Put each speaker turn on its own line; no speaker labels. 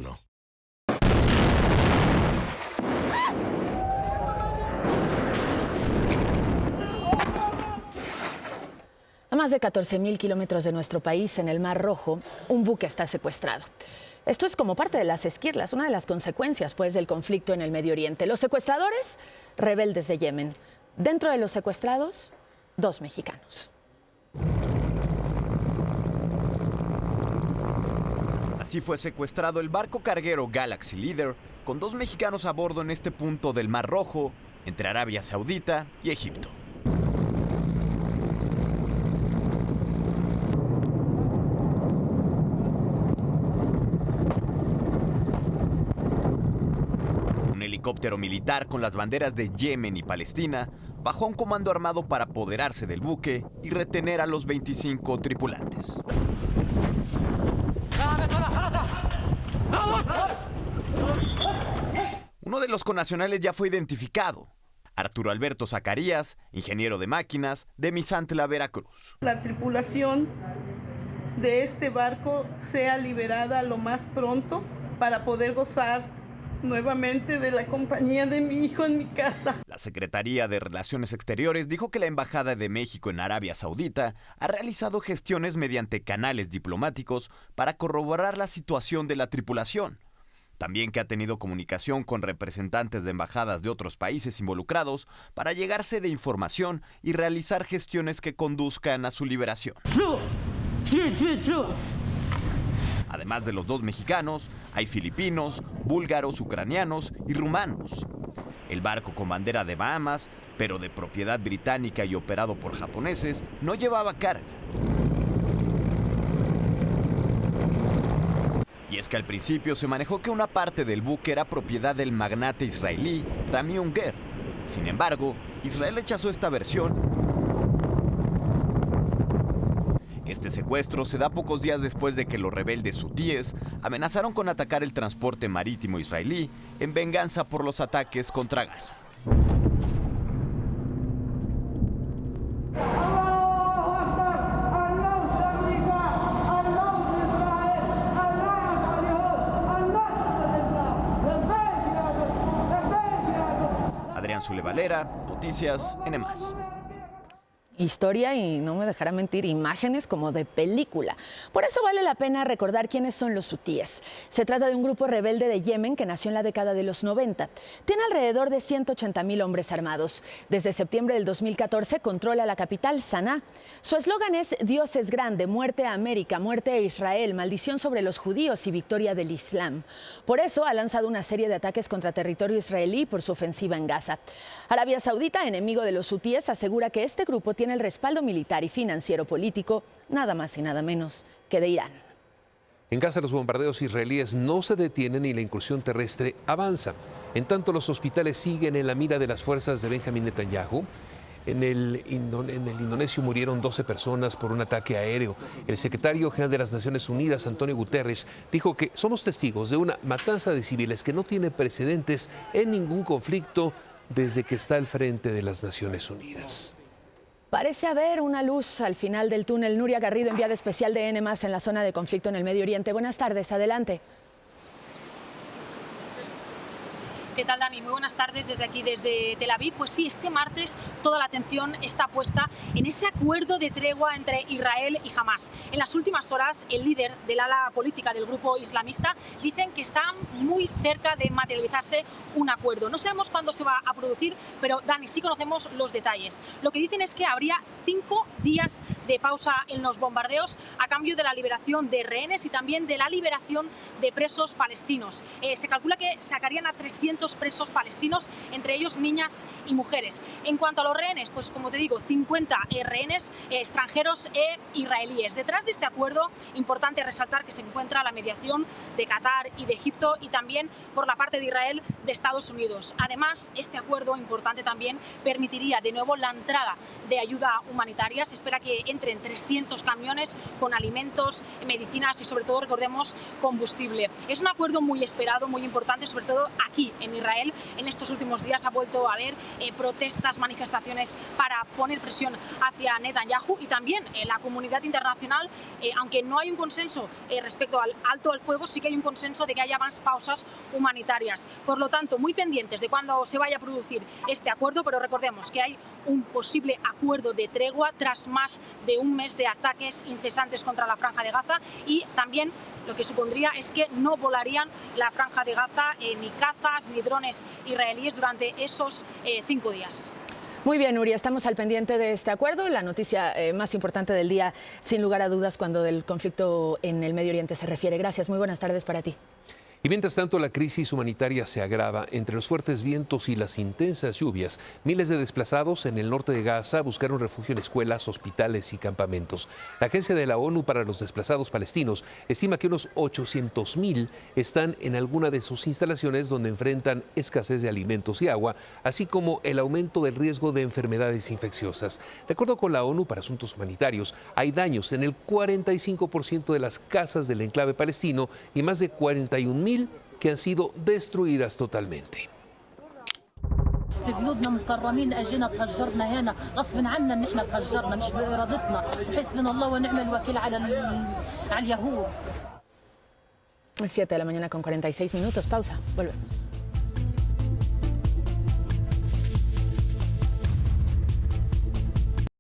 trono.
A más de 14.000 kilómetros de nuestro país, en el Mar Rojo, un buque está secuestrado. Esto es como parte de las esquirlas, una de las consecuencias, pues, del conflicto en el Medio Oriente. Los secuestradores, rebeldes de Yemen. Dentro de los secuestrados, 2 mexicanos.
Así fue secuestrado el barco carguero Galaxy Leader, con 2 mexicanos a bordo en este punto del Mar Rojo, entre Arabia Saudita y Egipto. Un helicóptero militar con las banderas de Yemen y Palestina bajó a un comando armado para apoderarse del buque y retener a los 25 tripulantes. Uno de los connacionales ya fue identificado. Arturo Alberto Zacarías, ingeniero de máquinas de Misantla, Veracruz.
La tripulación de este barco sea liberada lo más pronto para poder gozar nuevamente de la compañía de mi hijo en mi casa.
La Secretaría de Relaciones Exteriores dijo que la Embajada de México en Arabia Saudita ha realizado gestiones mediante canales diplomáticos para corroborar la situación de la tripulación. También que ha tenido comunicación con representantes de embajadas de otros países involucrados para llegarse de información y realizar gestiones que conduzcan a su liberación. Además de los 2 mexicanos, hay filipinos, búlgaros, ucranianos y rumanos. El barco con bandera de Bahamas, pero de propiedad británica y operado por japoneses, no llevaba carga. Y es que al principio se manejó que una parte del buque era propiedad del magnate israelí Rami Unger. Sin embargo, Israel rechazó esta versión. Este secuestro se da pocos días después de que los rebeldes hutíes amenazaron con atacar el transporte marítimo israelí en venganza por los ataques contra Gaza. Adrián Zule Valera, Noticias NM+.
Historia y, no me dejará mentir, imágenes como de película. Por eso vale la pena recordar quiénes son los hutíes. Se trata de un grupo rebelde de Yemen que nació en la década de los 90. Tiene alrededor de 180.000 hombres armados. Desde septiembre del 2014 controla la capital, Saná. Su eslogan es Dios es grande, muerte a América, muerte a Israel, maldición sobre los judíos y victoria del Islam. Por eso ha lanzado una serie de ataques contra territorio israelí por su ofensiva en Gaza. Arabia Saudita, enemigo de los hutíes, asegura que este grupo tiene el respaldo militar y financiero político, nada más y nada menos que de Irán.
En Gaza los bombardeos israelíes no se detienen y la incursión terrestre avanza. En tanto, los hospitales siguen en la mira de las fuerzas de Benjamin Netanyahu. En el indonesio murieron 12 personas por un ataque aéreo. El secretario general de las Naciones Unidas, Antonio Guterres, dijo que somos testigos de una matanza de civiles que no tiene precedentes en ningún conflicto desde que está al frente de las Naciones Unidas.
Parece haber una luz al final del túnel. Nuria Garrido, enviada especial de NM+ en la zona de conflicto en el Medio Oriente. Buenas tardes, adelante.
¿Qué tal, Dani? Muy buenas tardes desde aquí, desde Tel Aviv. Pues sí, este martes toda la atención está puesta en ese acuerdo de tregua entre Israel y Hamás. En las últimas horas, el líder del ala política del grupo islamista dicen que está muy cerca de materializarse un acuerdo. No sabemos cuándo se va a producir, pero, Dani, sí conocemos los detalles. Lo que dicen es que habría 5 días de pausa en los bombardeos a cambio de la liberación de rehenes y también de la liberación de presos palestinos. Se calcula que sacarían a 300 presos palestinos, entre ellos niñas y mujeres. En cuanto a los rehenes, pues como te digo, 50 rehenes extranjeros e israelíes. Detrás de este acuerdo, importante resaltar que se encuentra la mediación de Qatar y de Egipto y también por la parte de Israel de Estados Unidos. Además, este acuerdo, importante también, permitiría de nuevo la entrada de ayuda humanitaria. Se espera que entren 300 camiones con alimentos, medicinas y, sobre todo, recordemos, combustible. Es un acuerdo muy esperado, muy importante, sobre todo aquí en en Israel. En estos últimos días ha vuelto a haber protestas, manifestaciones para poner presión hacia Netanyahu, y también la comunidad internacional, aunque no hay un consenso respecto al alto al fuego, sí que hay un consenso de que haya más pausas humanitarias. Por lo tanto, muy pendientes de cuándo se vaya a producir este acuerdo, pero recordemos que hay un posible acuerdo de tregua tras más de un mes de ataques incesantes contra la Franja de Gaza, y también lo que supondría es que no volarían la Franja de Gaza ni cazas ni drones israelíes durante esos 5 días.
Muy bien, Nuria, estamos al pendiente de este acuerdo, la noticia más importante del día, sin lugar a dudas, cuando del conflicto en el Medio Oriente se refiere. Gracias, muy buenas tardes para ti.
Y mientras tanto, la crisis humanitaria se agrava. Entre los fuertes vientos y las intensas lluvias, miles de desplazados en el norte de Gaza buscaron refugio en escuelas, hospitales y campamentos. La Agencia de la ONU para los Desplazados Palestinos estima que unos 800.000 están en alguna de sus instalaciones, donde enfrentan escasez de alimentos y agua, así como el aumento del riesgo de enfermedades infecciosas. De acuerdo con la ONU para Asuntos Humanitarios, hay daños en el 45% de las casas del enclave palestino y más de 41.000 que han sido destruidas totalmente.
في بيوتنا مكرمين اجينا تهجرنا هنا غصب عنا ان احنا تهجرنا مش بارادتنا حسبنا الله ونعم الوكيل على اليهود.
7 de la mañana con 46 minutos. Pausa. Volvemos.